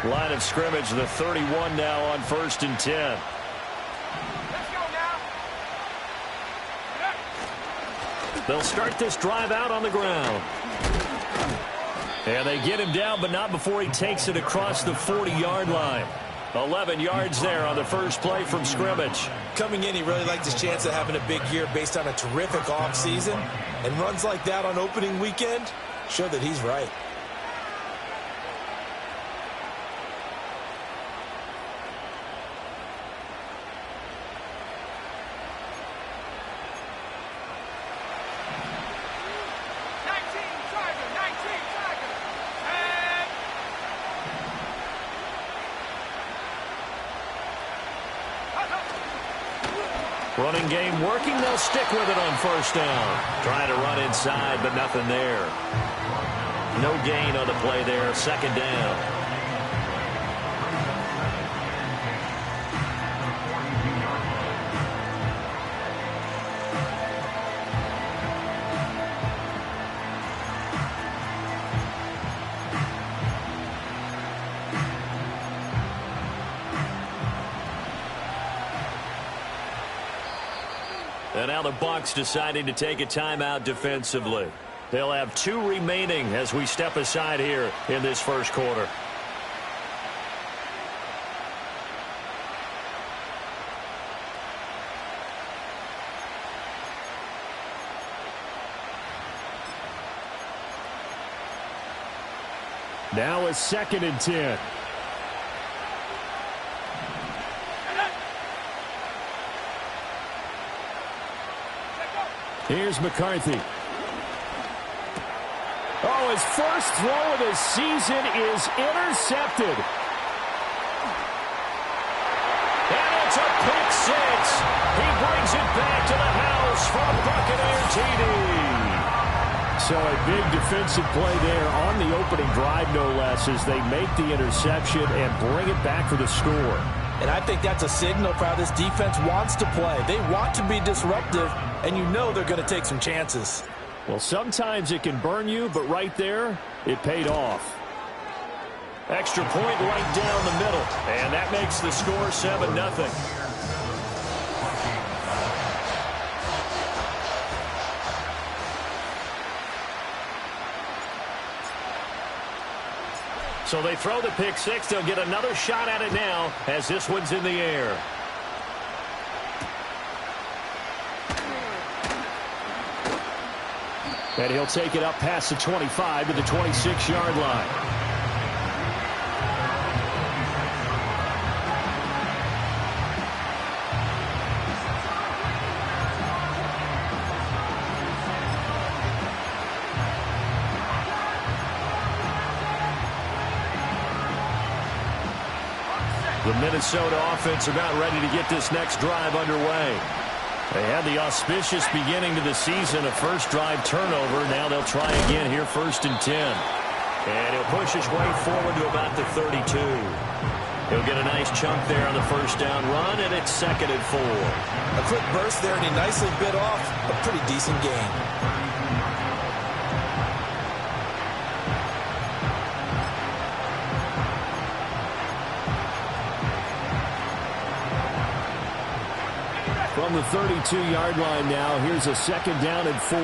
Line of scrimmage, the 31 now on 1st and 10. They'll start this drive out on the ground. And they get him down, but not before he takes it across the 40-yard line. 11 yards there on the first play from scrimmage. Coming in, he really liked his chance of having a big year based on a terrific offseason. And runs like that on opening weekend show that he's right. Running game working. They'll stick with it on 1st down. Trying to run inside, but nothing there. No gain on the play there. 2nd down. And now the Bucs deciding to take a timeout defensively. They'll have 2 remaining as we step aside here in this first quarter. Now it's 2nd and 10. Here's McCarthy. Oh, his first throw of the season is intercepted. And it's a pick 6. He brings it back to the house for a Buccaneer TD. So a big defensive play there on the opening drive, no less, as they make the interception and bring it back for the score. And I think that's a signal for how this defense wants to play. They want to be disruptive, and you know they're going to take some chances. Well, sometimes it can burn you, but right there, it paid off. Extra point right down the middle, and that makes the score 7-0. So they throw the pick 6. They'll get another shot at it now as this one's in the air. And he'll take it up past the 25 to the 26-yard line. The Minnesota offense about ready to get this next drive underway. They had the auspicious beginning to the season, a first drive turnover. Now they'll try again here, 1st and 10. And he'll push his way forward to about the 32. He'll get a nice chunk there on the first down run, and it's 2nd and 4. A quick burst there, and he nicely bit off a pretty decent gain. From the 32-yard line now, here's a 2nd down and 4.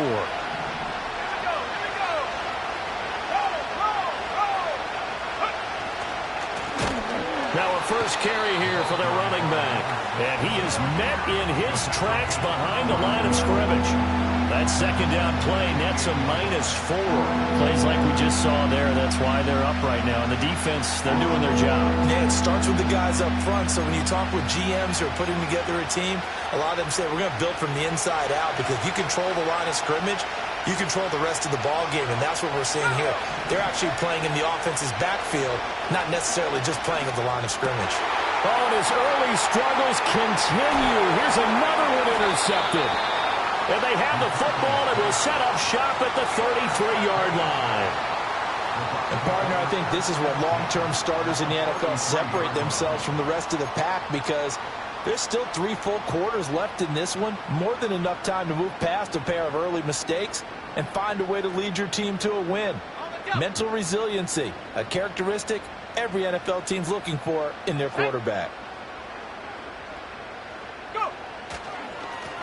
Now a first carry here for their running back. And he is met in his tracks behind the line of scrimmage. That 2nd down play nets a -4. Plays like we just saw there. That's why they're up right now. And the defense, they're doing their job. Yeah, it starts with the guys up front. So when you talk with GMs who are putting together a team, a lot of them say we're going to build from the inside out, because if you control the line of scrimmage, you control the rest of the ball game, and that's what we're seeing here. They're actually playing in the offense's backfield, not necessarily just playing at the line of scrimmage. Oh, and his early struggles continue. Here's another one intercepted. And they have the football and will set up shop at the 33-yard line. And, partner, I think this is what long-term starters in the NFL separate themselves from the rest of the pack, because there's still 3 full quarters left in this one. More than enough time to move past a pair of early mistakes and find a way to lead your team to a win. Mental resiliency, a characteristic every NFL team's looking for in their quarterback.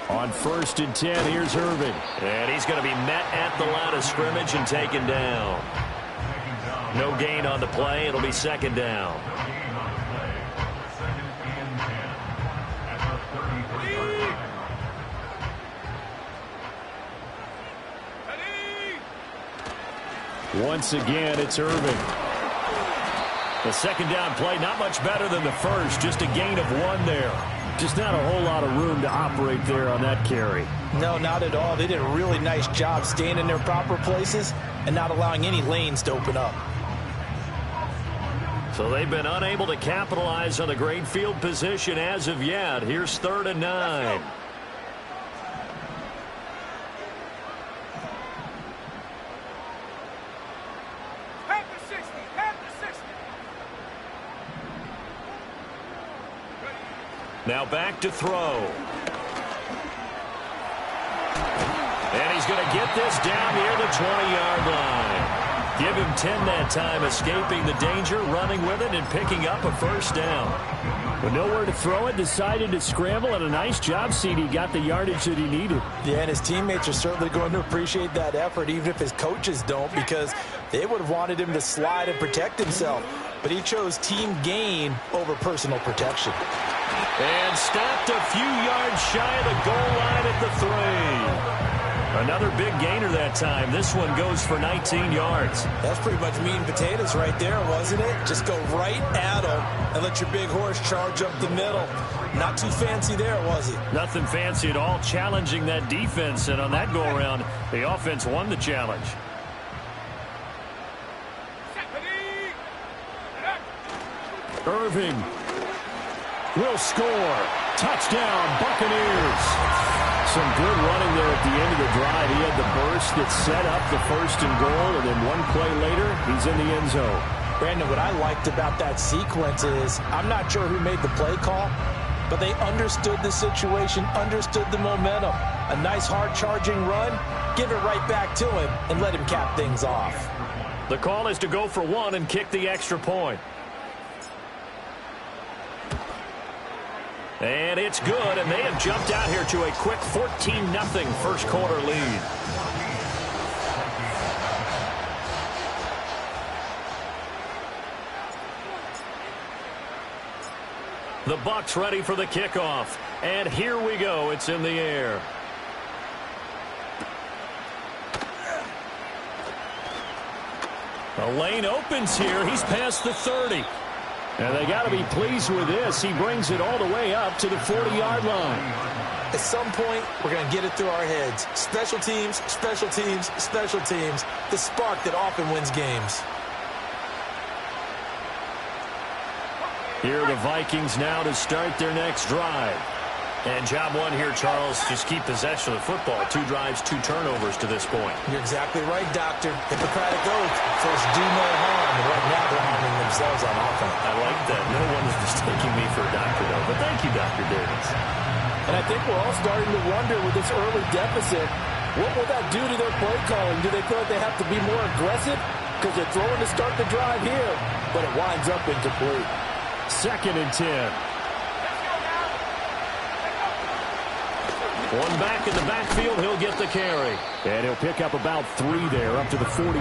On 1st and 10, here's Irving. And he's going to be met at the line of scrimmage and taken down. No gain on the play. It'll be 2nd down. Once again, it's Irving. The 2nd down play, not much better than the first. Just a gain of 1 there. Just not a whole lot of room to operate there on that carry. No, not at all. They did a really nice job staying in their proper places and not allowing any lanes to open up. So they've been unable to capitalize on the great field position as of yet. Here's 3rd and 9. Now back to throw. And he's going to get this down near the 20-yard line. Give him 10 that time, escaping the danger, running with it, and picking up a 1st down. With nowhere to throw it, decided to scramble, and a nice job, CD. Got the yardage that he needed. Yeah, and his teammates are certainly going to appreciate that effort, even if his coaches don't, because they would have wanted him to slide and protect himself. But he chose team gain over personal protection. And stopped a few yards shy of the goal line at the 3. Another big gainer that time. This one goes for 19 yards. That's pretty much meat and potatoes right there, wasn't it? Just go right at him and let your big horse charge up the middle. Not too fancy there, was it? Nothing fancy at all, challenging that defense. And on that go-around, the offense won the challenge. Irving will score. Touchdown, Buccaneers. Some good running there at the end of the drive. He had the burst that set up the 1st and goal, and then one play later, he's in the end zone. Brandon, what I liked about that sequence is I'm not sure who made the play call, but they understood the situation, understood the momentum. A nice hard-charging run, give it right back to him, and let him cap things off. The call is to go for 1 and kick the extra point. And it's good, and they have jumped out here to a quick 14-0 first quarter lead. The Bucs ready for the kickoff. And here we go. It's in the air. The lane opens here. He's past the 30. And they got to be pleased with this. He brings it all the way up to the 40-yard line. At some point, we're going to get it through our heads. Special teams, special teams, special teams. The spark that often wins games. Here are the Vikings now to start their next drive. And job 1 here, Charles, just keep possession of the football. 2 drives, 2 turnovers to this point. You're exactly right, Doctor. Hippocratic oath. First, do no harm. And right now, they're harming themselves on offense. I like that. No one is mistaking me for a doctor, though. But thank you, Dr. Davis. And I think we're all starting to wonder with this early deficit, what will that do to their play calling? Do they feel like they have to be more aggressive? Because they're throwing to start the drive here, but it winds up incomplete. 2nd and 10. One back in the backfield, he'll get the carry. And he'll pick up about 3 there, up to the 43.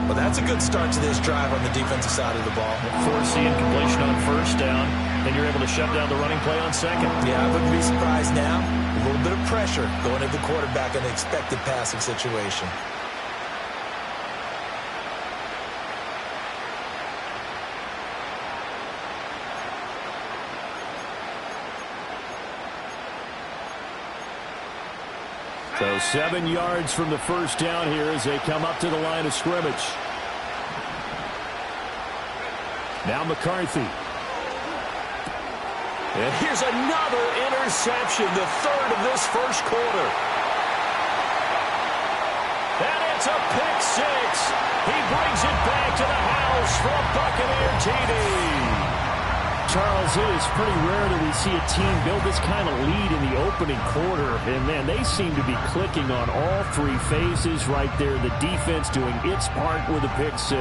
Well, that's a good start to this drive on the defensive side of the ball. Forcing incompletion on 1st down, and you're able to shut down the running play on 2nd. Yeah, I wouldn't be surprised now. A little bit of pressure going at the quarterback in the expected passing situation. So 7 yards from the 1st down here as they come up to the line of scrimmage. Now McCarthy. And here's another interception, the 3rd of this first quarter. And it's a pick 6. He brings it back to the house for a Buccaneer TD. Charles, it is pretty rare that we see a team build this kind of lead in the opening quarter. And, man, they seem to be clicking on all 3 phases right there. The defense doing its part with a pick 6.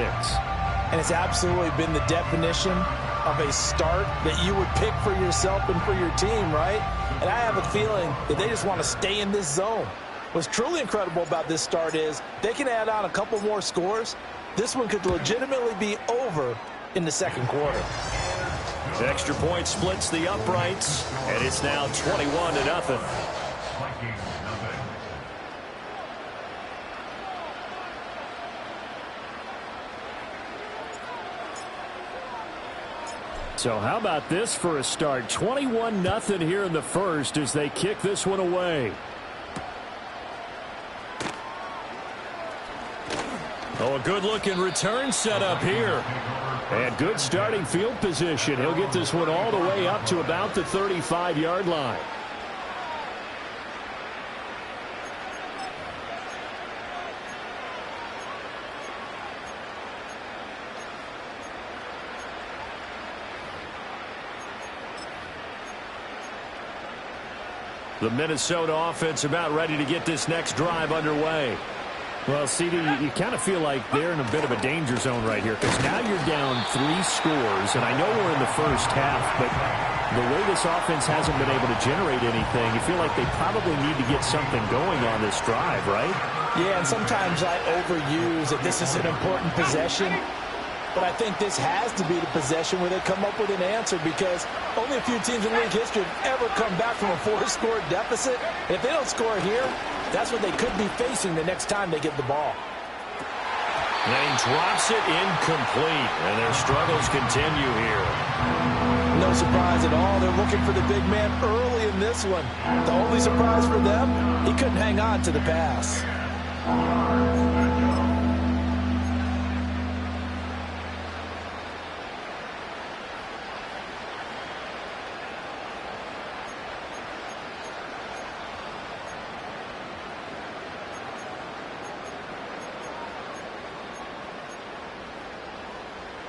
and it's absolutely been the definition of a start that you would pick for yourself and for your team, right? And I have a feeling that they just want to stay in this zone. What's truly incredible about this start is they can add on a couple more scores. This one could legitimately be over in the second quarter. The extra point splits the uprights, and it's now 21-0. So how about this for a start? 21-0 here in the first as they kick this one away. Oh, a good-looking return setup here. And good starting field position. He'll get this one all the way up to about the 35-yard line. The Minnesota offense about ready to get this next drive underway. Well, CD, you kind of feel like they're in a bit of a danger zone right here because now you're down 3 scores, and I know we're in the first half, but the way this offense hasn't been able to generate anything, you feel like they probably need to get something going on this drive, right? Yeah, and sometimes I overuse that this is an important possession, but I think this has to be the possession where they come up with an answer because only a few teams in league history have ever come back from a 4-score deficit. And if they don't score here, that's what they could be facing the next time they get the ball. And he drops it incomplete, and their struggles continue here. No surprise at all. They're looking for the big man early in this one. The only surprise for them, he couldn't hang on to the pass.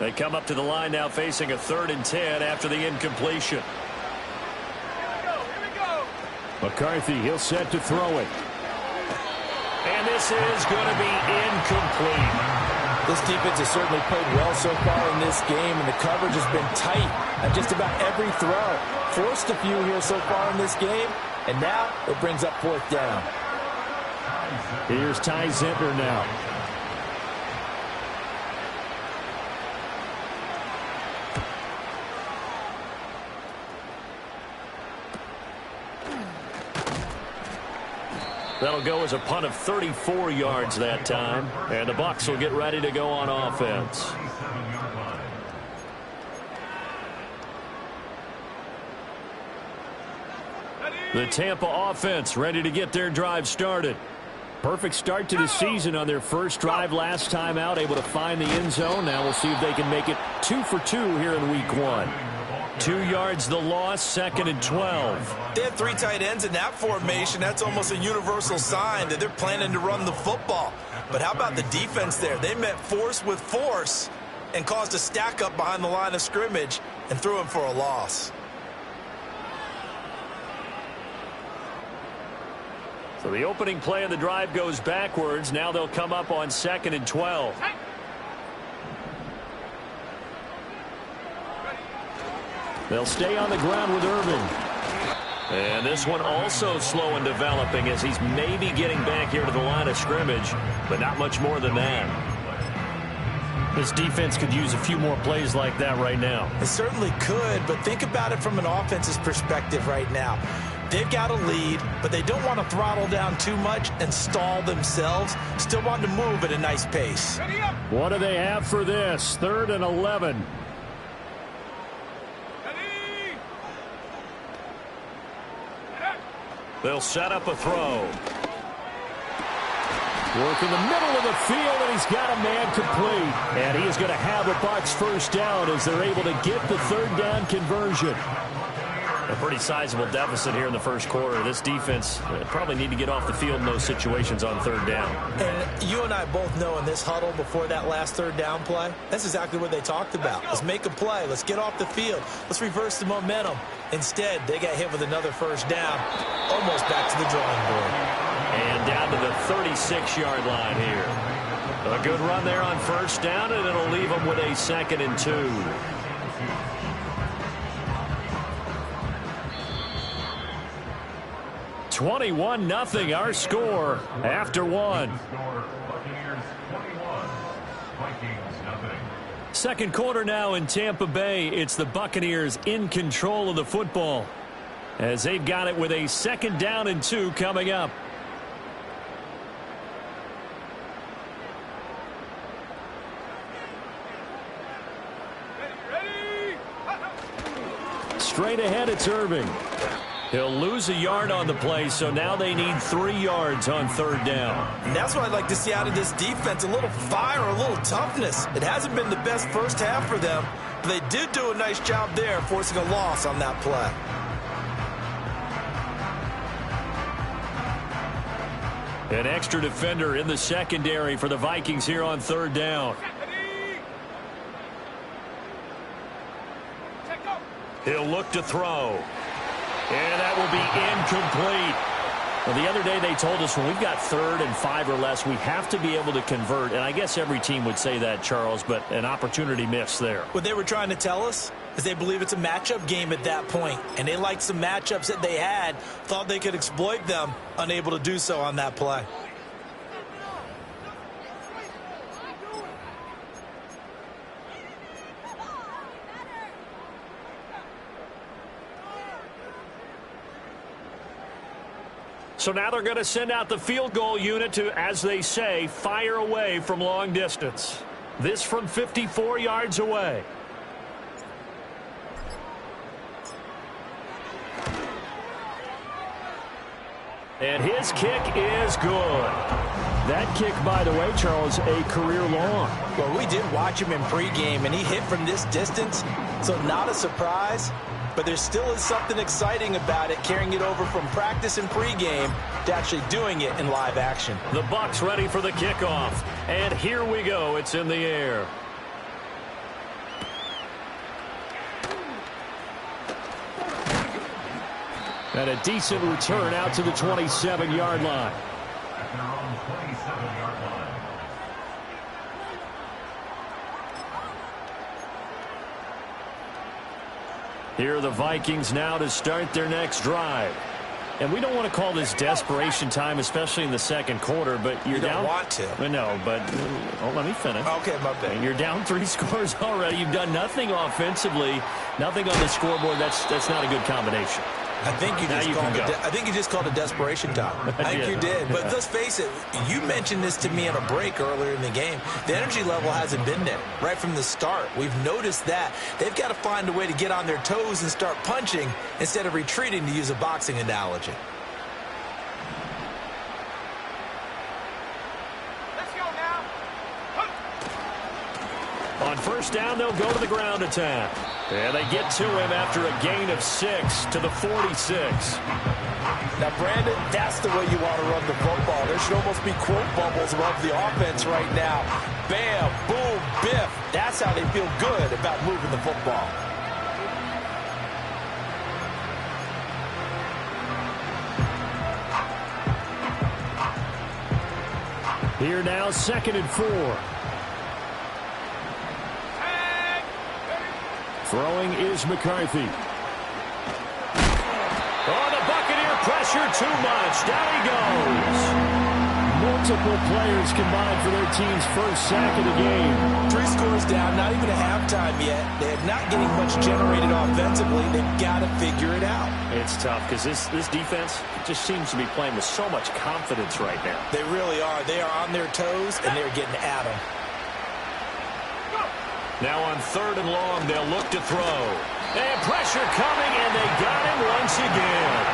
They come up to the line now facing a 3rd and 10 after the incompletion. Here we go. McCarthy, he'll set to throw it. And this is going to be incomplete. This defense has certainly played well so far in this game, and the coverage has been tight at just about every throw. Forced a few here so far in this game, and now it brings up 4th down. Here's Ty Zentner now. That'll go as a punt of 34 yards that time. And the Bucs will get ready to go on offense. The Tampa offense ready to get their drive started. Perfect start to the season on their first drive last time out. Able to find the end zone. Now we'll see if they can make it 2 for 2 here in week 1. 2 yards the loss, 2nd and 12. They have 3 tight ends in that formation. That's almost a universal sign that they're planning to run the football. But how about the defense there? They met force with force and caused a stack up behind the line of scrimmage and threw him for a loss. So the opening play of the drive goes backwards. Now they'll come up on 2nd and 12. They'll stay on the ground with Irvin. And this one also slow in developing as he's maybe getting back here to the line of scrimmage, but not much more than that. This defense could use a few more plays like that right now. It certainly could, but think about it from an offense's perspective right now. They've got a lead, but they don't want to throttle down too much and stall themselves. Still want to move at a nice pace. What do they have for this? 3rd and 11. They'll set up a throw. Work in the middle of the field, and he's got a man complete. And he is going to have a Bucs first down as they're able to get the 3rd down conversion. A pretty sizable deficit here in the first quarter. This defense probably need to get off the field in those situations on 3rd down. And you and I both know in this huddle before that last 3rd down play, that's exactly what they talked about. Let's make a play. Let's get off the field. Let's reverse the momentum. Instead, they got hit with another first down, almost back to the drawing board. And down to the 36-yard line here. A good run there on first down, and it'll leave them with a 2nd and 2. "21-0 our score after one. Second quarter now in Tampa Bay. It's the Buccaneers in control of the football as they've got it with a 2nd down and 2 coming up. Straight ahead, it's Irving. He'll lose a yard on the play, so now they need 3 yards on 3rd down. And that's what I'd like to see out of this defense, a little fire, a little toughness. It hasn't been the best first half for them, but they did do a nice job there forcing a loss on that play. An extra defender in the secondary for the Vikings here on 3rd down. He'll look to throw. And that will be incomplete. Well, the other day they told us when we've got 3rd and 5 or less, we have to be able to convert. And I guess every team would say that, Charles, but an opportunity missed there. What they were trying to tell us is they believe it's a matchup game at that point. And they liked some matchups that they had, thought they could exploit them, unable to do so on that play. So now they're going to send out the field goal unit to, as they say, fire away from long distance. This from 54 yards away. And his kick is good. That kick, by the way, Charles, a career long. Well, we did watch him in pregame, and he hit from this distance, so not a surprise. But there still is something exciting about it, carrying it over from practice and pregame to actually doing it in live action. The Bucs ready for the kickoff. And here we go. It's in the air. And a decent return out to the 27-yard line. Here are the Vikings now to start their next drive. And we don't want to call this desperation time, especially in the second quarter, but you're you don't down. Want to. No, but let me finish. Okay, my bad. You're down 3 scores already. You've done nothing offensively, nothing on the scoreboard. That's not a good combination. I think you just called it desperation time. I think you did. But let's face it, you mentioned this to me on a break earlier in the game. The energy level hasn't been there right from the start. We've noticed that. They've got to find a way to get on their toes and start punching instead of retreating, to use a boxing analogy. Let's go now. On first down, they'll go to the ground attack. And they get to him after a gain of 6 to the 46. Now, Brandon, that's the way you want to run the football. There should almost be quote bubbles above the offense right now. Bam, boom, biff. That's how they feel good about moving the football. Here now, 2nd and 4. Throwing is McCarthy. Oh, the Buccaneer pressure too much. Down he goes. Multiple players combined for their team's first sack of the game. 3 scores down, not even a halftime yet. They're not getting much generated offensively. They've got to figure it out. It's tough because this defense just seems to be playing with so much confidence right now. They really are. They are on their toes, and they're getting at them. Now on 3rd and long, they'll look to throw. And pressure coming, and they got him once again.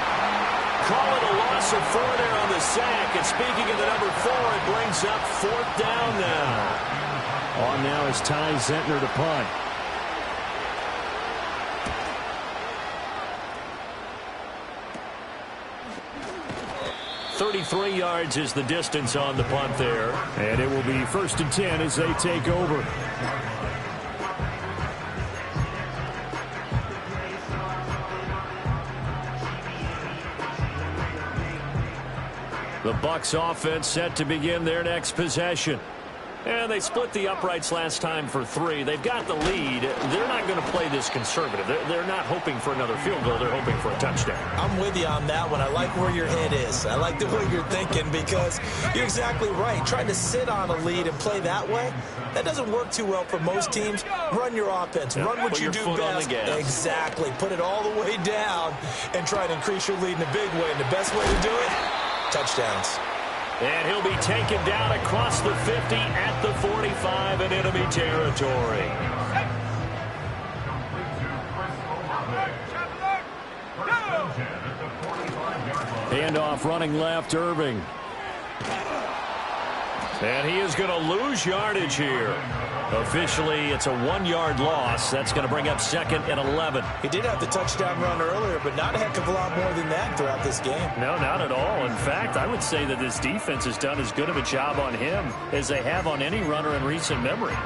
Call it a loss of 4 there on the sack. And speaking of the number 4, it brings up 4th down now. On now is Ty Zentner to punt. .33 yards is the distance on the punt there. And it will be 1st and 10 as they take over. The Bucs offense set to begin their next possession. And they split the uprights last time for 3. They've got the lead. They're not going to play this conservative. They're not hoping for another field goal. They're hoping for a touchdown. I'm with you on that one. I like where your head is. I like the way you're thinking because you're exactly right. Trying to sit on a lead and play that way, that doesn't work too well for most teams. Run your offense. Run what you do best. Exactly. Put it all the way down and try to increase your lead in a big way. And the best way to do it, touchdowns. And he'll be taken down across the 50 at the 45 in enemy territory. Handoff running left, Irving. And he is going to lose yardage here. Officially, it's a 1-yard loss. That's going to bring up 2nd and 11. He did have the touchdown run earlier, but not a heck of a lot more than that throughout this game. No, not at all. In fact, I would say that this defense has done as good of a job on him as they have on any runner in recent memory.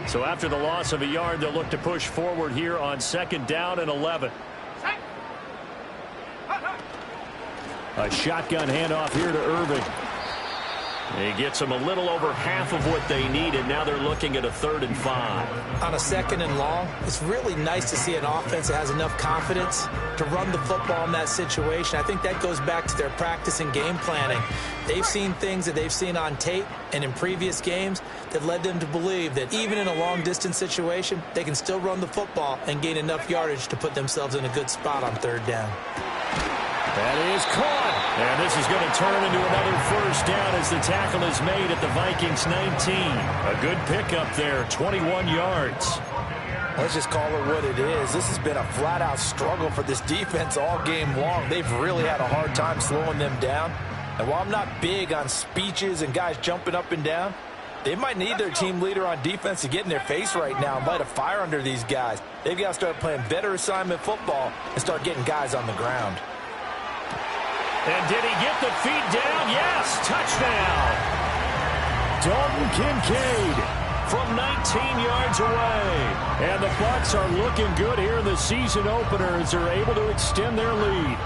So after the loss of a yard, they'll look to push forward here on 2nd down and 11. A shotgun handoff here to Irving. He gets them a little over half of what they need, and now they're looking at a 3rd and 5. On a 2nd and long, it's really nice to see an offense that has enough confidence to run the football in that situation. I think that goes back to their practice and game planning. They've seen things that they've seen on tape and in previous games that led them to believe that even in a long-distance situation, they can still run the football and gain enough yardage to put themselves in a good spot on 3rd down. That is caught. And this is going to turn into another 1st down as the tackle is made at the Vikings 19. A good pickup there, 21 yards. Let's just call it what it is. This has been a flat-out struggle for this defense all game long. They've really had a hard time slowing them down. And while I'm not big on speeches and guys jumping up and down, they might need their team leader on defense to get in their face right now and light a fire under these guys. They've got to start playing better assignment football and start getting guys on the ground. And did he get the feet down? Yes, touchdown. Dalton Kincaid from 19 yards away. And the Bucs are looking good here in the season opener as they're able to extend their lead.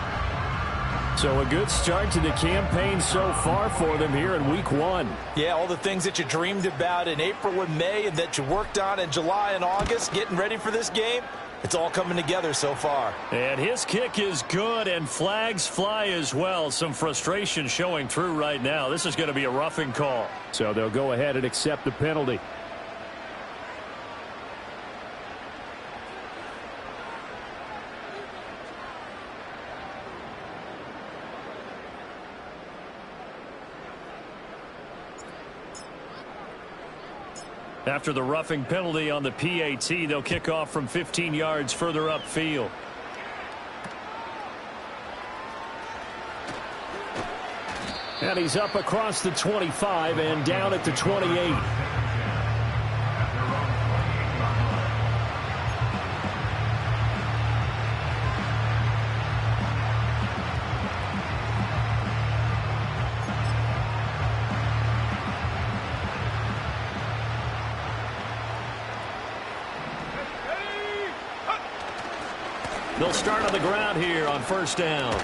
So a good start to the campaign so far for them here in week 1. Yeah, all the things that you dreamed about in April and May and that you worked on in July and August, getting ready for this game, it's all coming together so far. And his kick is good, and flags fly as well. Some frustration showing through right now. This is going to be a roughing call. So they'll go ahead and accept the penalty. After the roughing penalty on the PAT, they'll kick off from 15 yards further upfield. And he's up across the 25 and down at the 28. They'll start on the ground here on 1st down.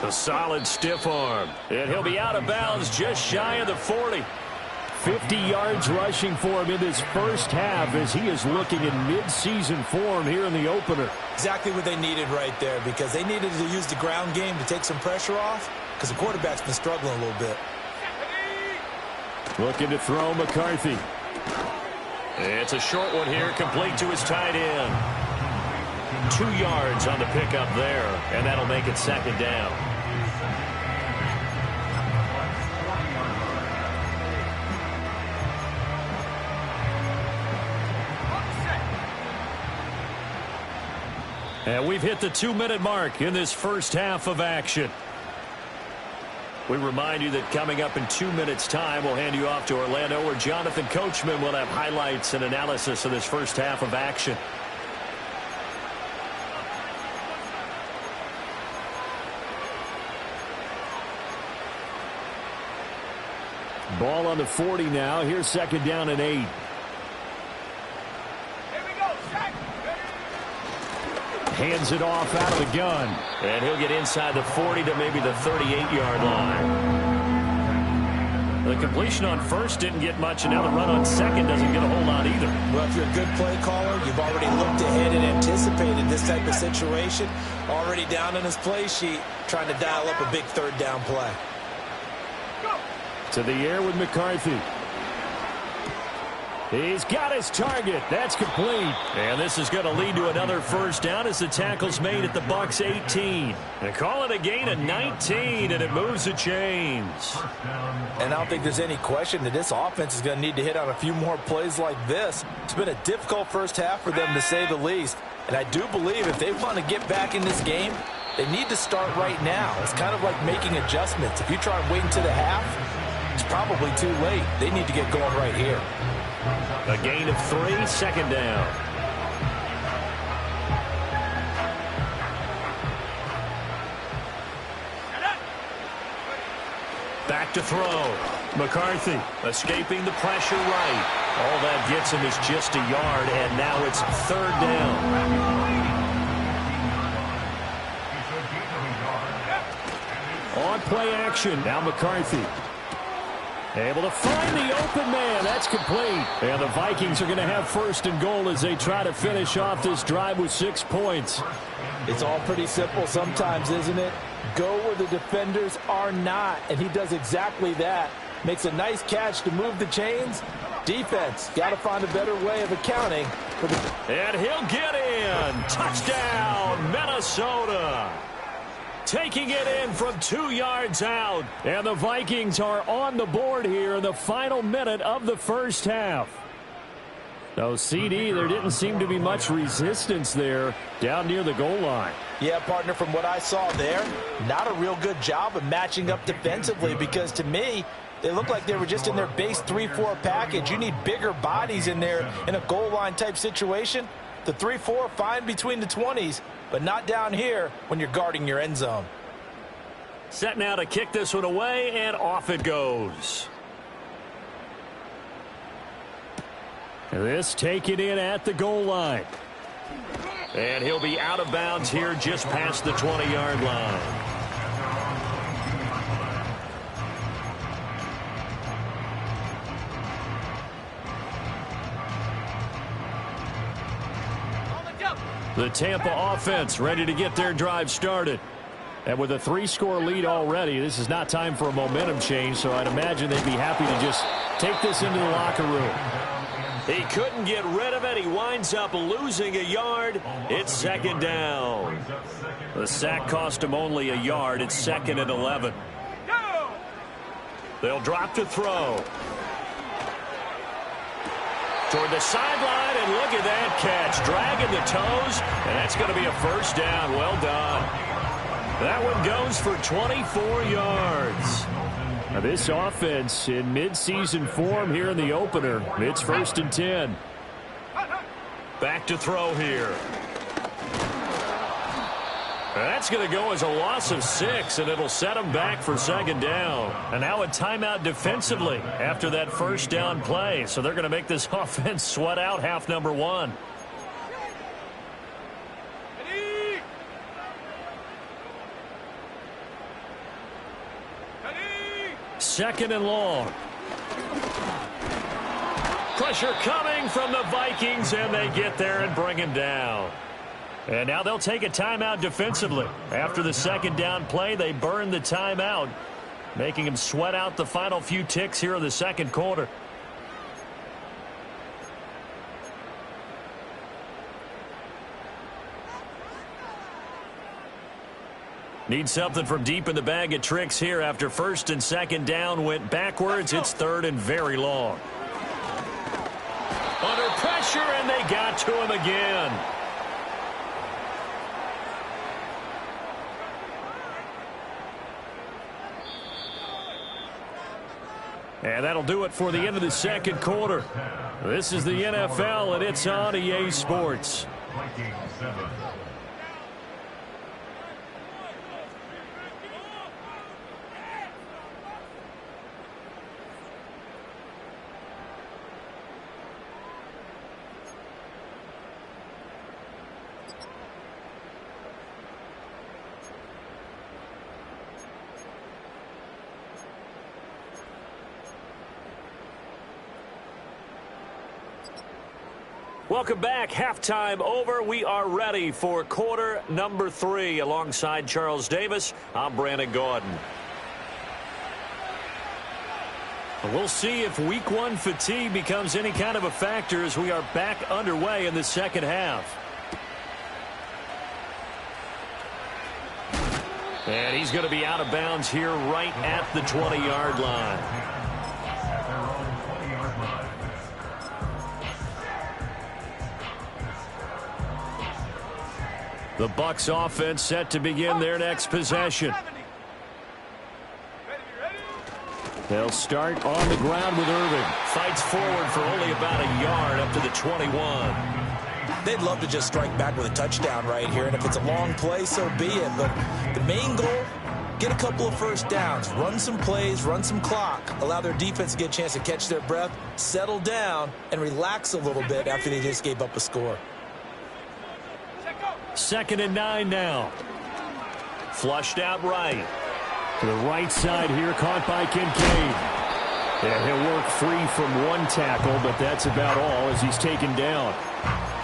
A solid stiff arm. And he'll be out of bounds just shy of the 40. 50 yards rushing for him in this first half as he is looking in mid-season form here in the opener. Exactly what they needed right there because they needed to use the ground game to take some pressure off because the quarterback's been struggling a little bit. Looking to throw McCarthy. It's a short one here, complete to his tight end. 2 yards on the pickup there, and that'll make it 2nd down. And we've hit the 2-minute mark in this first half of action. We remind you that coming up in 2 minutes' time, we'll hand you off to Orlando, where Jonathan Coachman will have highlights and analysis of this first half of action. Ball on the 40 now. Here's 2nd down and 8. Hands it off out of the gun. And he'll get inside the 40 to maybe the 38-yard line. The completion on first didn't get much, and now the run on second doesn't get a whole lot either. Well, if you're a good play caller, you've already looked ahead and anticipated this type of situation. Already down in his play sheet, trying to dial up a big third down play. To the air with McCarthy. He's got his target. That's complete. And this is going to lead to another first down as the tackle's made at the Bucs 18. They call it a gain of 19, and it moves the chains. And I don't think there's any question that this offense is going to need to hit on a few more plays like this. It's been a difficult first half for them, to say the least. And I do believe if they want to get back in this game, they need to start right now. It's kind of like making adjustments. If you try and wait until the half, it's probably too late. They need to get going right here. A gain of 3, second down. Back to throw. McCarthy escaping the pressure right. All that gets him is just a yard, and now it's third down. On play action, now McCarthy. Able to find the open man. That's complete. And the Vikings are going to have first and goal as they try to finish off this drive with 6 points. It's all pretty simple sometimes, isn't it? Go where the defenders are not, and he does exactly that. Makes a nice catch to move the chains. Defense, got to find a better way of accounting for the... And he'll get in. Touchdown, Minnesota. Taking it in from 2 yards out. And the Vikings are on the board here in the final minute of the first half. No, CD, there didn't seem to be much resistance there down near the goal line. Yeah, partner, from what I saw there, not a real good job of matching up defensively, because to me, they looked like they were just in their base 3-4 package. You need bigger bodies in there in a goal line type situation. The 3-4 fine between the 20s, but not down here when you're guarding your end zone. Set now to kick this one away, and off it goes. This taken in at the goal line. And he'll be out of bounds here just past the 20-yard line. The Tampa offense ready to get their drive started. And with a 3-score lead already, this is not time for a momentum change, so I'd imagine they'd be happy to just take this into the locker room. He couldn't get rid of it. He winds up losing a yard. It's second down. The sack cost him only a yard. It's second and 11. They'll drop to throw. Toward the sideline, and look at that catch. Dragging the toes, and that's going to be a first down. Well done. That one goes for 24 yards. Now this offense in midseason form here in the opener. It's first and 10. Back to throw here. That's going to go as a loss of 6, and it'll set them back for second down. And now a timeout defensively after that first down play. So they're going to make this offense sweat out half number 1. Second and long. Pressure coming from the Vikings, and they get there and bring him down. And now they'll take a timeout defensively. After the second down play, they burn the timeout, making them sweat out the final few ticks here in the second quarter. Need something from deep in the bag of tricks here after first and second down went backwards. It's third and very long. Under pressure, and they got to him again. And that'll do it for the end of the second quarter. This is the NFL, and it's on EA Sports. Welcome back. Halftime over. We are ready for quarter number 3. Alongside Charles Davis, I'm Brandon Gordon. We'll see if week 1 fatigue becomes any kind of a factor as we are back underway in the second half. And he's going to be out of bounds here right at the 20-yard line. The Bucs offense set to begin their next possession. They'll start on the ground with Irving. Fights forward for only about a yard up to the 21. They'd love to just strike back with a touchdown right here, and if it's a long play, so be it. But the main goal, get a couple of first downs, run some plays, run some clock, allow their defense to get a chance to catch their breath, settle down, and relax a little bit after they just gave up a score. 2nd and 9 now. Flushed out right. To the right side here, caught by Kincaid. And he'll work free from one tackle, but that's about all as he's taken down.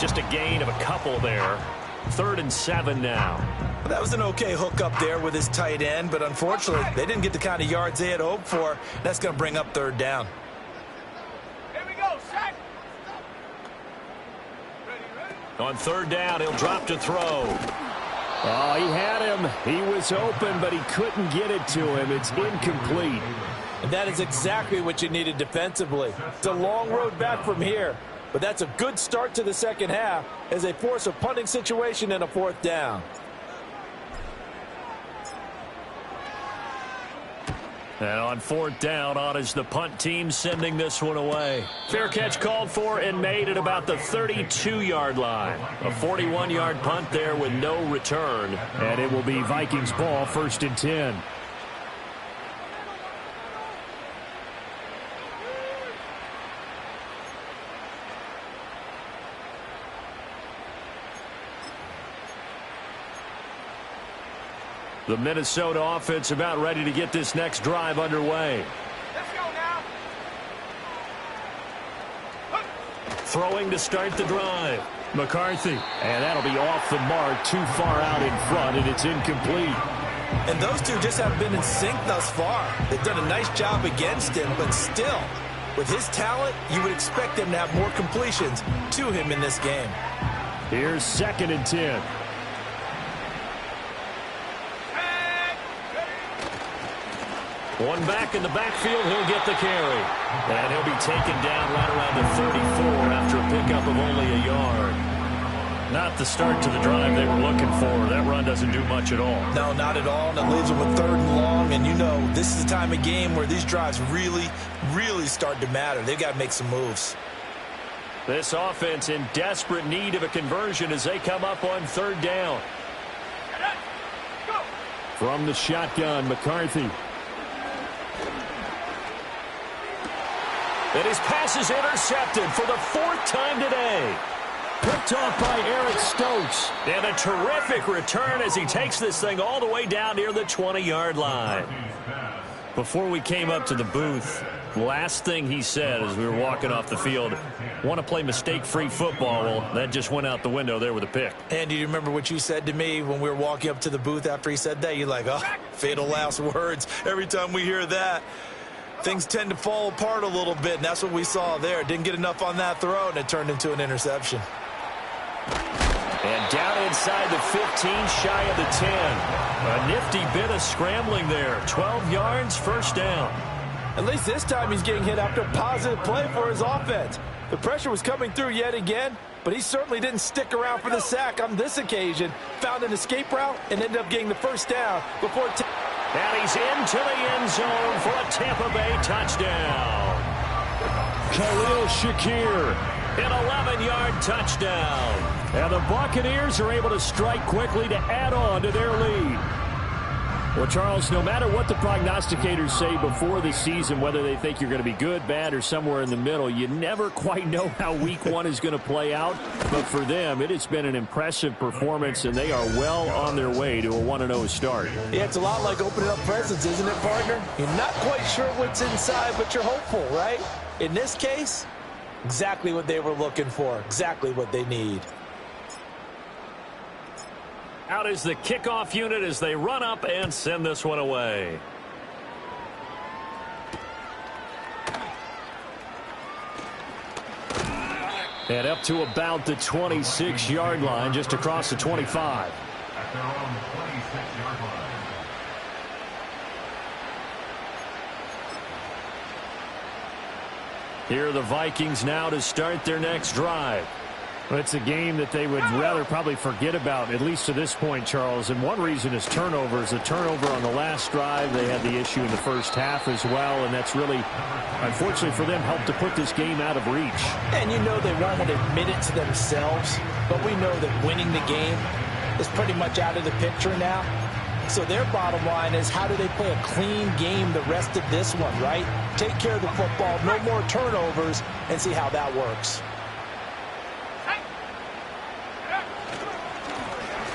Just a gain of a couple there. 3rd and 7 now. Well, that was an okay hook up there with his tight end, but unfortunately, they didn't get the kind of yards they had hoped for. That's going to bring up 3rd down. Here we go, sack. On 3rd down, he'll drop to throw. Oh, he had him. He was open, but he couldn't get it to him. It's incomplete. And that is exactly what you needed defensively. It's a long road back from here, but that's a good start to the second half as they force a punting situation and a 4th down. And on 4th down, on is the punt team sending this one away. Fair catch called for and made at about the 32-yard line. A 41-yard punt there with no return. And it will be Vikings ball, 1st and 10. The Minnesota offense about ready to get this next drive underway. Let's go now. Throwing to start the drive. McCarthy. And that'll be off the mark, too far out in front, and it's incomplete. And those two just haven't been in sync thus far. They've done a nice job against him, but still, with his talent, you would expect them to have more completions to him in this game. Here's 2nd and 10. One back in the backfield, he'll get the carry. And he'll be taken down right around the 34 after a pickup of only a yard. Not the start to the drive they were looking for. That run doesn't do much at all. No, not at all, and it leaves them with 3rd and long. And you know, this is the time of game where these drives really, really start to matter. They've got to make some moves. This offense in desperate need of a conversion as they come up on 3rd down. From the shotgun, McCarthy. And his pass is intercepted for the 4th time today. Picked off by Eric Stokes. And a terrific return as he takes this thing all the way down near the 20-yard line. Before we came up to the booth, last thing he said as we were walking off the field, want to play mistake-free football. Well, that just went out the window there with a pick. And do you remember what you said to me when we were walking up to the booth after he said that? You're like, oh, fatal last words. Every time we hear that, things tend to fall apart a little bit, and that's what we saw there. Didn't get enough on that throw, and it turned into an interception. And down inside the 15, shy of the 10. A nifty bit of scrambling there. 12 yards, 1st down. At least this time he's getting hit after a positive play for his offense. The pressure was coming through yet again, but he certainly didn't stick around for the sack on this occasion. Found an escape route and ended up getting the 1st down before... And he's into the end zone for a Tampa Bay touchdown. Khalil Shakir, an 11-yard touchdown. And the Buccaneers are able to strike quickly to add on to their lead. Well, Charles, no matter what the prognosticators say before the season, whether they think you're going to be good, bad, or somewhere in the middle, you never quite know how week 1 is going to play out. But for them, it has been an impressive performance, and they are well on their way to a 1-0 start. Yeah, it's a lot like opening up presents, isn't it, partner? You're not quite sure what's inside, but you're hopeful, right? In this case, Exactly what they were looking for. Exactly what they need. Out is the kickoff unit as they run up and send this one away. And up to about the 26-yard line, just across the 25. At their own 26-yard line. Here are the Vikings now to start their next drive. Well, it's a game that they would rather probably forget about, at least to this point, Charles. And one reason is turnovers. A turnover on the last drive. They had the issue in the first half as well, and that's really, unfortunately for them, helped to put this game out of reach. And you know they won't admit it to themselves, but we know that winning the game is pretty much out of the picture now. So their bottom line is, how do they play a clean game the rest of this one, right? Take care of the football, no more turnovers, and see how that works.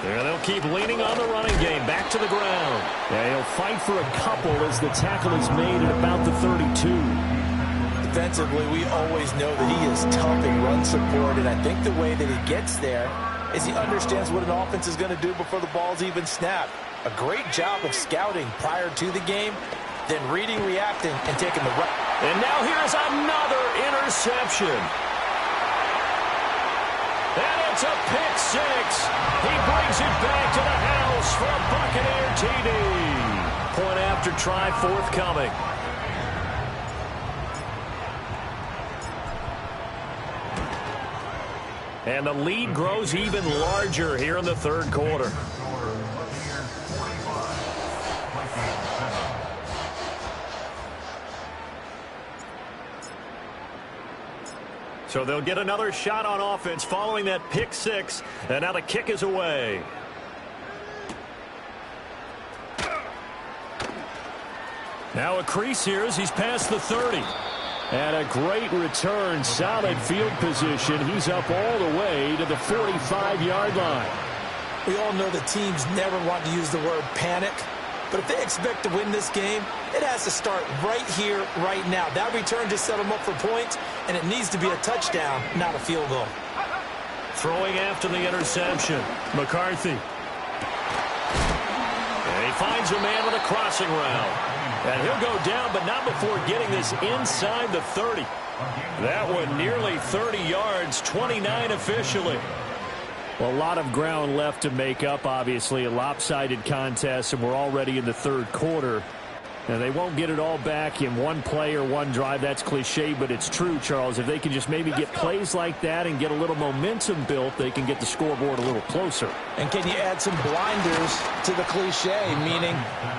There they'll keep leaning on the running game. Back to the ground. Yeah, he'll fight for a couple as the tackle is made at about the 32. Defensively, we always know that he is tough in run support, and I think the way that he gets there is he understands what an offense is going to do before the ball's even snapped. A great job of scouting prior to the game, then reading, reacting, and taking the right. And now here's another interception. And it's a pick six. He brings it back to the house for a Buccaneer TD. Point after try forthcoming. And the lead grows even larger here in the third quarter. So they'll get another shot on offense following that pick six. And now the kick is away. Now a crease here as he's past the 30. And a great return, solid field position. He's up all the way to the 45-yard line. We all know the teams never want to use the word panic. But if they expect to win this game, it has to start right here, right now. That return just set them up for points, and it needs to be a touchdown, not a field goal. Throwing after the interception. McCarthy. And he finds a man with a crossing route. And he'll go down, but not before getting this inside the 30. That one nearly 30 yards, 29 officially. Well, a lot of ground left to make up, obviously. A lopsided contest, and we're already in the third quarter. And they won't get it all back in one play or one drive. That's cliche, but it's true, Charles. If they can just maybe get plays like that and get a little momentum built, they can get the scoreboard a little closer. And can you add some blinders to the cliche, meaning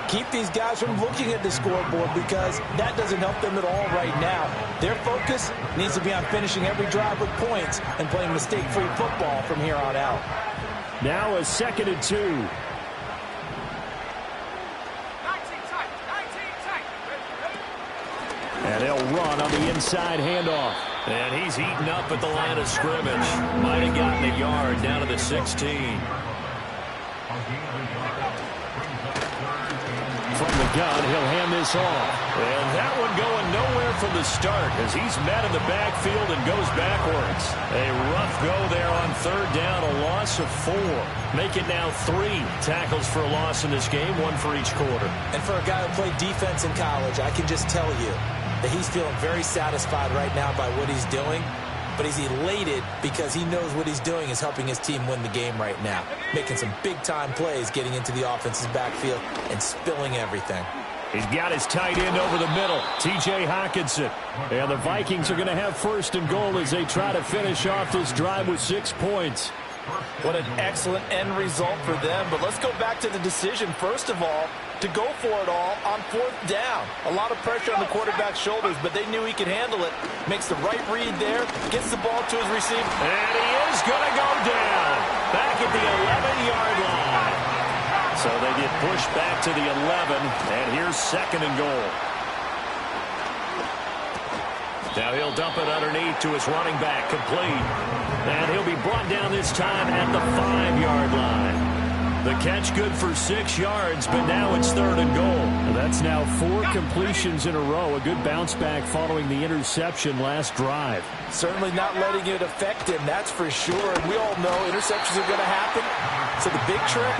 keep these guys from looking at the scoreboard, because that doesn't help them at all right now. Their focus needs to be on finishing every drive with points and playing mistake-free football from here on out. Now a 2nd and 2. And they'll run on the inside handoff. And he's eaten up at the line of scrimmage. Might have gotten a yard down to the 16. From the gun, he'll hand this off. And that one going nowhere from the start as he's met in the backfield and goes backwards. A rough go there on third down, a loss of 4. Make it now 3 tackles for a loss in this game, 1 for each quarter. And for a guy who played defense in college, I can just tell you that he's feeling very satisfied right now by what he's doing. But he's elated because he knows what he's doing is helping his team win the game right now. Making some big-time plays, getting into the offense's backfield, and spilling everything. He's got his tight end over the middle, T.J. Hockenson. And the Vikings are going to have 1st and goal as they try to finish off this drive with 6 points. What an excellent end result for them. But let's go back to the decision, first of all, to go for it all on 4th down. A lot of pressure on the quarterback's shoulders, but they knew he could handle it. Makes the right read there, gets the ball to his receiver. And he is going to go down back at the 11-yard line. So they get pushed back to the 11, and here's 2nd and goal. Now he'll dump it underneath to his running back, complete. And he'll be brought down this time at the 5-yard line. The catch good for 6 yards, but now it's 3rd and goal. That's now 4 completions in a row. A good bounce back following the interception last drive. Certainly not letting it affect him, that's for sure. And we all know interceptions are going to happen. So the big trick,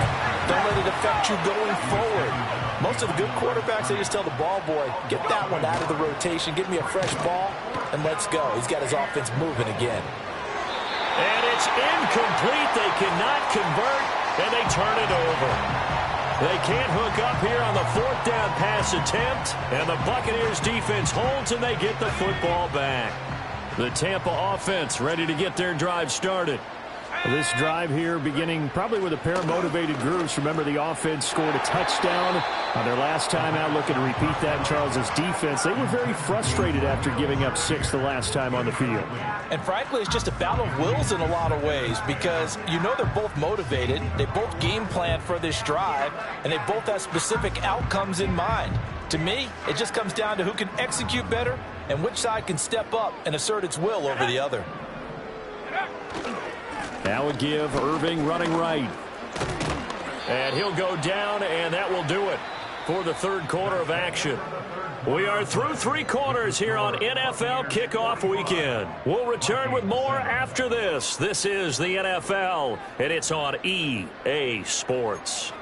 don't let it affect you going forward. Most of the good quarterbacks, they just tell the ball boy, get that one out of the rotation, give me a fresh ball, and let's go. He's got his offense moving again. And it's incomplete. They cannot convert, and they turn it over. They can't hook up here on the 4th down pass attempt, and the Buccaneers defense holds, and they get the football back. The Tampa offense ready to get their drive started. This drive here beginning probably with a pair of motivated groups. Remember, the offense scored a touchdown on their last time out, looking to repeat that in Charles's defense. They were very frustrated after giving up 6 the last time on the field. And frankly, it's just a battle of wills in a lot of ways because you know they're both motivated. They both game plan for this drive, and they both have specific outcomes in mind. To me, it just comes down to who can execute better and which side can step up and assert its will over the other. That would give Irving running right. And he'll go down, and that will do it for the 3rd quarter of action. We are through 3 quarters here on NFL Kickoff Weekend. We'll return with more after this. This is the NFL, and it's on EA Sports.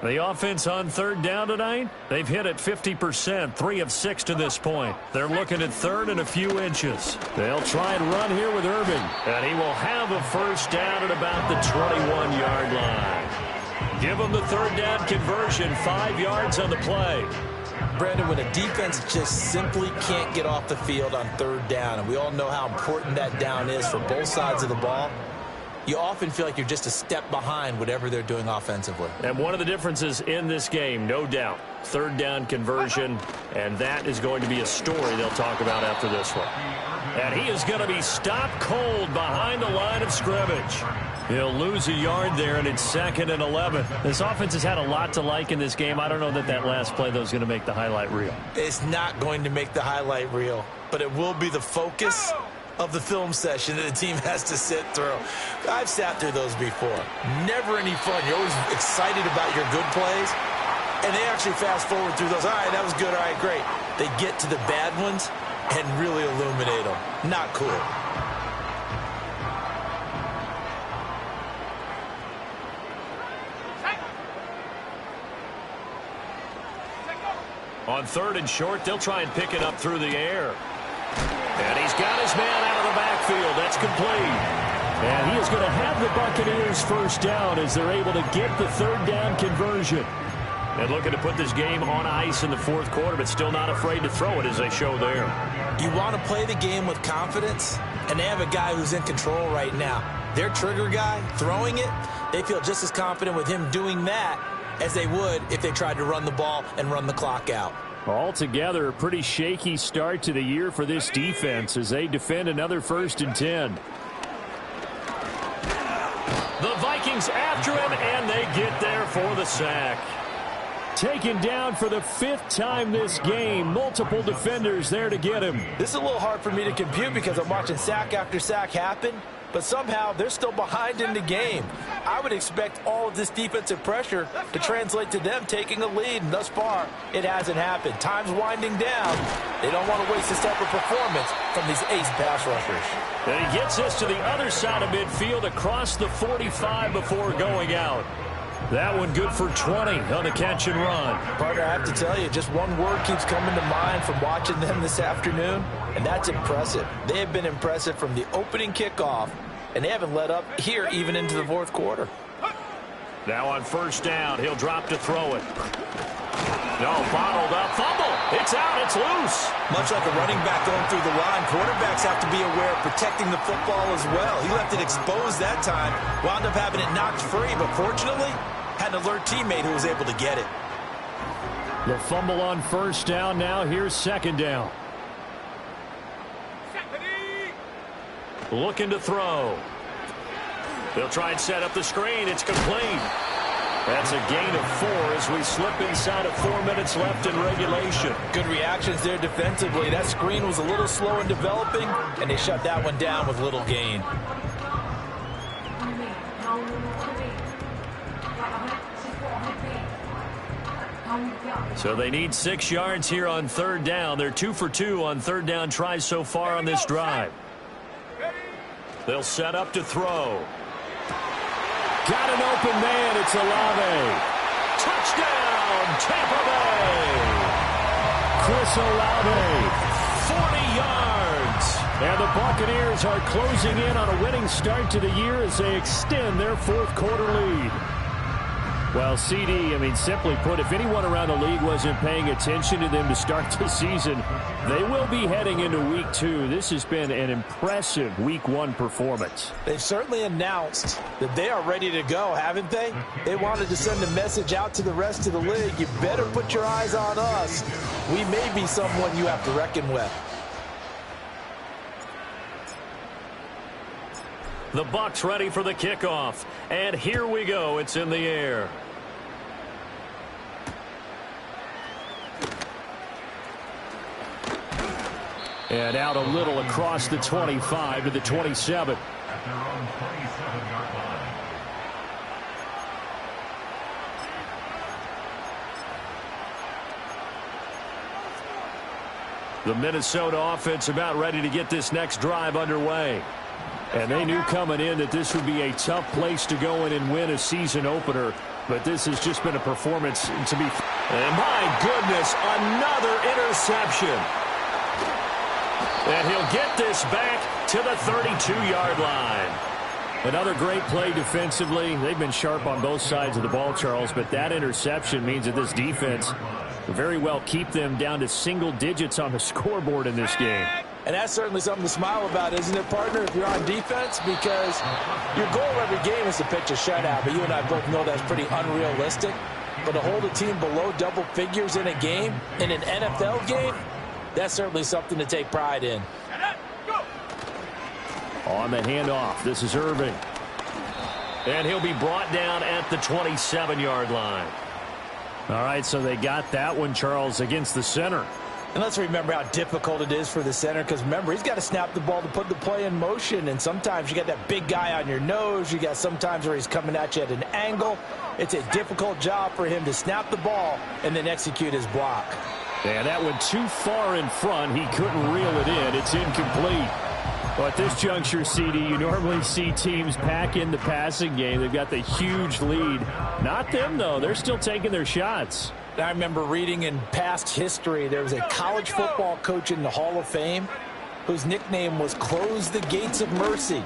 The offense on 3rd down tonight, they've hit it 50%, 3 of 6 to this point. They're looking at 3rd and a few inches. They'll try and run here with Irving, and he will have a 1st down at about the 21-yard line. Give them the 3rd down conversion, 5 yards on the play. Brandon, when a defense just simply can't get off the field on 3rd down, and we all know how important that down is for both sides of the ball, you often feel like you're just a step behind whatever they're doing offensively. And one of the differences in this game, no doubt, 3rd down conversion, and that is going to be a story they'll talk about after this one. And he is going to be stopped cold behind the line of scrimmage. He'll lose a yard there, and it's 2nd and 11. This offense has had a lot to like in this game. I don't know that last play, though, is going to make the highlight reel. It's not going to make the highlight reel, but it will be the focus of the film session that the team has to sit through. I've sat through those before. Never any fun. You're always excited about your good plays, and they actually fast forward through those. All right, that was good. All right, great. They get to the bad ones and really illuminate them. Not cool. On 3rd and short, they'll try and pick it up through the air. And he's got his man out of the backfield. That's complete. And he is going to have the Buccaneers 1st down as they're able to get the 3rd down conversion. And looking to put this game on ice in the 4th quarter, but still not afraid to throw it as they show there. You want to play the game with confidence, and they have a guy who's in control right now. Their trigger guy, throwing it, they feel just as confident with him doing that as they would if they tried to run the ball and run the clock out. Altogether, a pretty shaky start to the year for this defense as they defend another 1st and 10. The Vikings after him, and they get there for the sack. Taken down for the 5th time this game. Multiple defenders there to get him. This is a little hard for me to compute because I'm watching sack after sack happen, but somehow they're still behind in the game. I would expect all of this defensive pressure to translate to them taking a lead, and thus far, it hasn't happened. Time's winding down. They don't want to waste this type of performance from these ace pass rushers. And he gets us to the other side of midfield across the 45 before going out. That one good for 20 on the catch and run. Partner, I have to tell you, just one word keeps coming to mind from watching them this afternoon, and that's impressive. They have been impressive from the opening kickoff, and they haven't let up here even into the 4th quarter. Now on 1st down, he'll drop to throw it. No, bottled up, fumble. It's out, it's loose. Much like a running back going through the line, quarterbacks have to be aware of protecting the football as well. He left it exposed that time, wound up having it knocked free, but fortunately, had an alert teammate who was able to get it. The fumble on 1st down. Now here's 2nd down. Looking to throw. They'll try and set up the screen. It's complete. That's a gain of 4 as we slip inside of 4 minutes left in regulation. Good reactions there defensively. That screen was a little slow in developing, and they shut that one down with little gain. So they need 6 yards here on 3rd down. They're 2 for 2 on 3rd down tries so far on this drive. They'll set up to throw. Got an open man. It's Olave. Touchdown, Tampa Bay. Chris Olave. 40 yards. And the Buccaneers are closing in on a winning start to the year as they extend their 4th quarter lead. Well, CD, simply put, if anyone around the league wasn't paying attention to them to start the season, they will be heading into Week 2. This has been an impressive Week 1 performance. They've certainly announced that they are ready to go, haven't they? They wanted to send a message out to the rest of the league. You better put your eyes on us. We may be someone you have to reckon with. The Bucs ready for the kickoff. And here we go. It's in the air. And out a little across the 25 to the 27. At their own 27-yard line. The Minnesota offense about ready to get this next drive underway. And they knew coming in that this would be a tough place to go in and win a season opener. But this has just been a performance to be... And my goodness, another interception. And he'll get this back to the 32-yard line. Another great play defensively. They've been sharp on both sides of the ball, Charles, but that interception means that this defense will very well keep them down to single digits on the scoreboard in this game. And that's certainly something to smile about, isn't it, partner, if you're on defense? Because your goal every game is to pitch a shutout, but you and I both know that's pretty unrealistic. But to hold a team below double figures in a game, in an NFL game, that's certainly something to take pride in. On the handoff, this is Irving. And he'll be brought down at the 27-yard line. All right, so they got that one, Charles, against the center. And let's remember how difficult it is for the center, because remember, he's got to snap the ball to put the play in motion, and sometimes you got that big guy on your nose. You got sometimes where he's coming at you at an angle. It's a difficult job for him to snap the ball and then execute his block. And that went too far in front. He couldn't reel it in. It's incomplete. Well, at this juncture, CD, you normally see teams pack in the passing game. They've got the huge lead. Not them, though. They're still taking their shots. I remember reading in past history, there was a college football coach in the Hall of Fame whose nickname was Close the Gates of Mercy.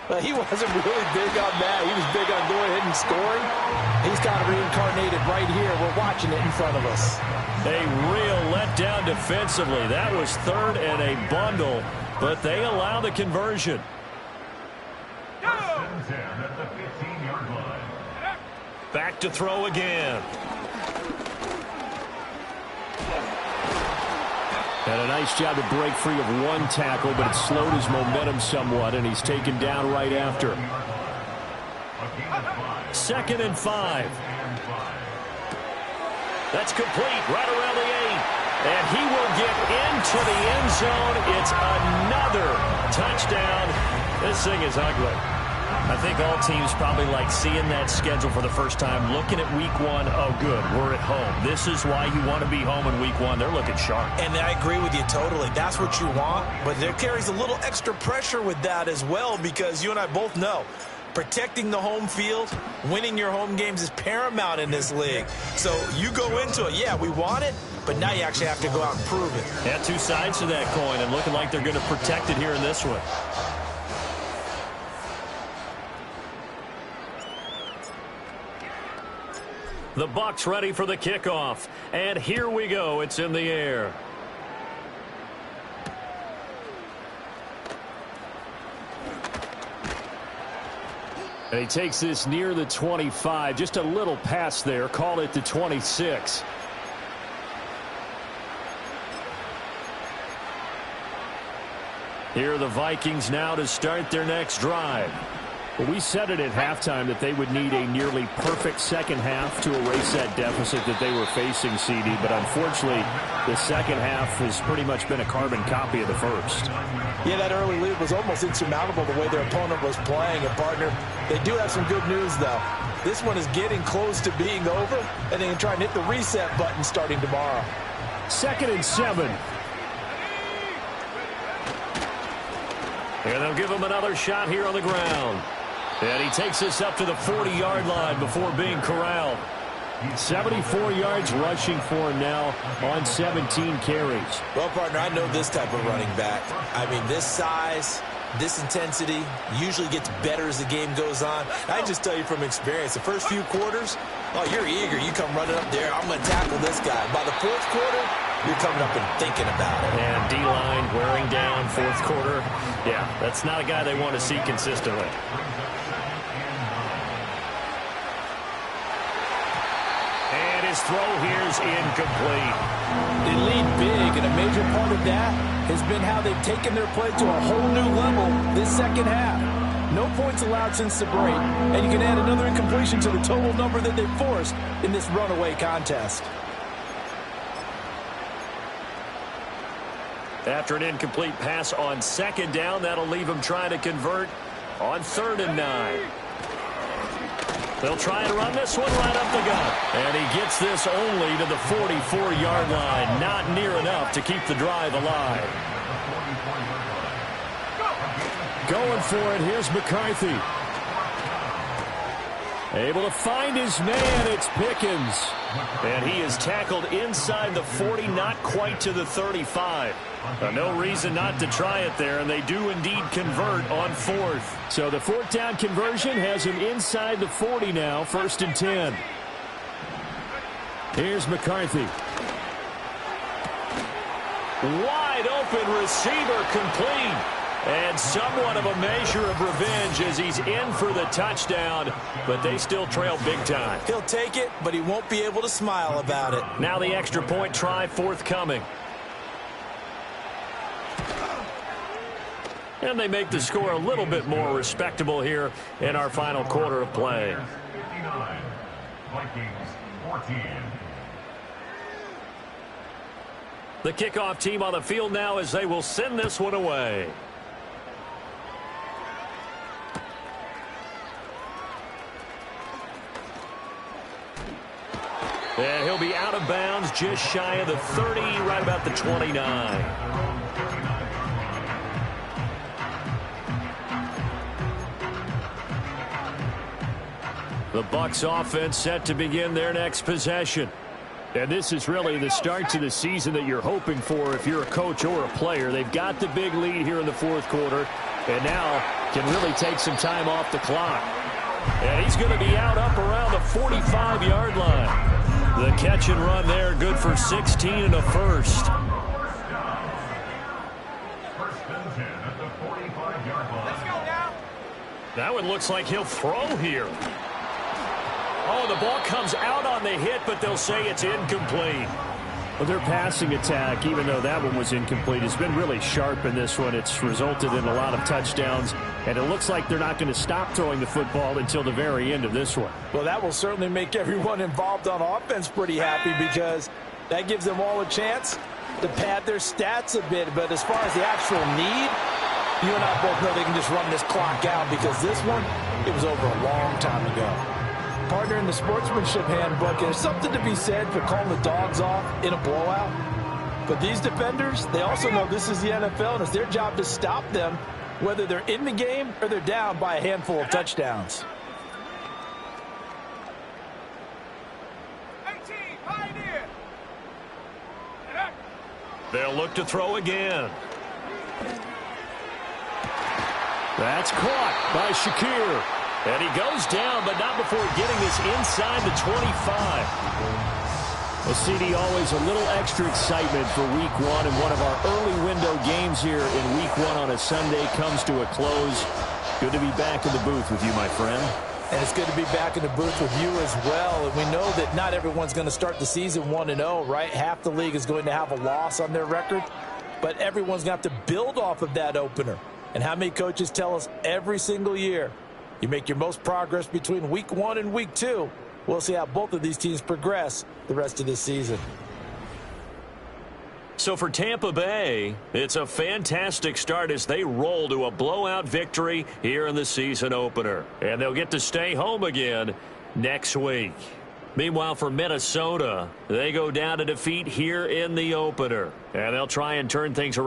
But he wasn't really big on that. He was big on going ahead and scoring. He's got it reincarnated right here. We're watching it in front of us. A real letdown defensively. That was 3rd and a bundle, but they allow the conversion. At the 15-yard line. Back to throw again. And a nice job to break free of one tackle, but it slowed his momentum somewhat, and he's taken down right after. 2nd and 5. That's complete right around the 8. And he will get into the end zone. It's another touchdown. This thing is ugly. I think all teams probably like seeing that schedule for the first time, looking at Week 1. Oh, good, we're at home. This is why you want to be home in Week 1. They're looking sharp. And I agree with you totally. That's what you want. But there carries a little extra pressure with that as well, because you and I both know protecting the home field, winning your home games is paramount in this league. So you go into it, yeah, we want it, but now you actually have to go out and prove it. Yeah, two sides to that coin, and looking like they're going to protect it here in this one. The Bucs ready for the kickoff. And here we go. It's in the air. And he takes this near the 25. Just a little pass there. Call it the 26. Here are the Vikings now to start their next drive. Well, we said it at halftime that they would need a nearly perfect second half to erase that deficit that they were facing, CD. But unfortunately, the second half has pretty much been a carbon copy of the first. Yeah, that early lead was almost insurmountable the way their opponent was playing. And, partner, they do have some good news, though. This one is getting close to being over, and they can try and hit the reset button starting tomorrow. 2nd and 7. And they'll give him another shot here on the ground. And he takes this up to the 40-yard line before being corralled. 74 yards rushing for him now on 17 carries. Well, partner, I know this type of running back. I mean, this size, this intensity usually gets better as the game goes on. I just tell you from experience, the first few quarters, oh, you're eager. You come running up there, I'm going to tackle this guy. By the fourth quarter, you're coming up and thinking about it. And D-line wearing down fourth quarter. Yeah, that's not a guy they want to see consistently. And his throw here is incomplete. They lead big, and a major part of that has been how they've taken their play to a whole new level this second half. No points allowed since the break, and you can add another incompletion to the total number that they've forced in this runaway contest. After an incomplete pass on 2nd down, that'll leave him trying to convert on 3rd and 9. They'll try and run this one right up the gut. And he gets this only to the 44-yard line. Not near enough to keep the drive alive. Going for it. Here's McCarthy. Able to find his man. It's Pickens. And he is tackled inside the 40, not quite to the 35. No reason not to try it there, and they do indeed convert on 4th. So the 4th down conversion has him inside the 40 now, 1st and 10. Here's McCarthy. Wide open receiver complete. And somewhat of a measure of revenge as he's in for the touchdown, but they still trail big time. He'll take it, but he won't be able to smile about it. Now the extra point try forthcoming. And they make the score a little bit more respectable here in our final quarter of play. 59, Vikings 14. The kickoff team on the field now as they will send this one away. And he'll be out of bounds just shy of the 30, right about the 29. The Bucs offense set to begin their next possession. And this is really the start to the season that you're hoping for if you're a coach or a player. They've got the big lead here in the 4th quarter, and now can really take some time off the clock. And he's going to be out up around the 45-yard line. The catch and run there, good for 16 and a first. First and 10 at the 45-yard line. Let's go now. That one looks like he'll throw here. Oh, the ball comes out on the hit, but they'll say it's incomplete. Well, their passing attack, even though that one was incomplete, has been really sharp in this one. It's resulted in a lot of touchdowns, and it looks like they're not going to stop throwing the football until the very end of this one. Well, that will certainly make everyone involved on offense pretty happy because that gives them all a chance to pad their stats a bit. But as far as the actual need, you and I both know they can just run this clock out because this one, it was over a long time ago. Partner, in the sportsmanship handbook, there's something to be said for calling the dogs off in a blowout. But these defenders, they also know this is the NFL, and it's their job to stop them, whether they're in the game or they're down by a handful of touchdowns. 18, Pioneer. They'll look to throw again. That's caught by Shakir. And he goes down, but not before getting this inside the 25. Well, CD, always a little extra excitement for Week 1, and one of our early window games here in Week 1 on a Sunday comes to a close. Good to be back in the booth with you, my friend. And it's good to be back in the booth with you as well. And we know that not everyone's going to start the season 1-0, right? Half the league is going to have a loss on their record, but everyone's going to have to build off of that opener. And how many coaches tell us every single year, You make your most progress between week 1 and week 2. We'll see how both of these teams progress the rest of this season. So for Tampa Bay, it's a fantastic start as they roll to a blowout victory here in the season opener. And they'll get to stay home again next week. Meanwhile, for Minnesota, they go down to defeat here in the opener. And they'll try and turn things around.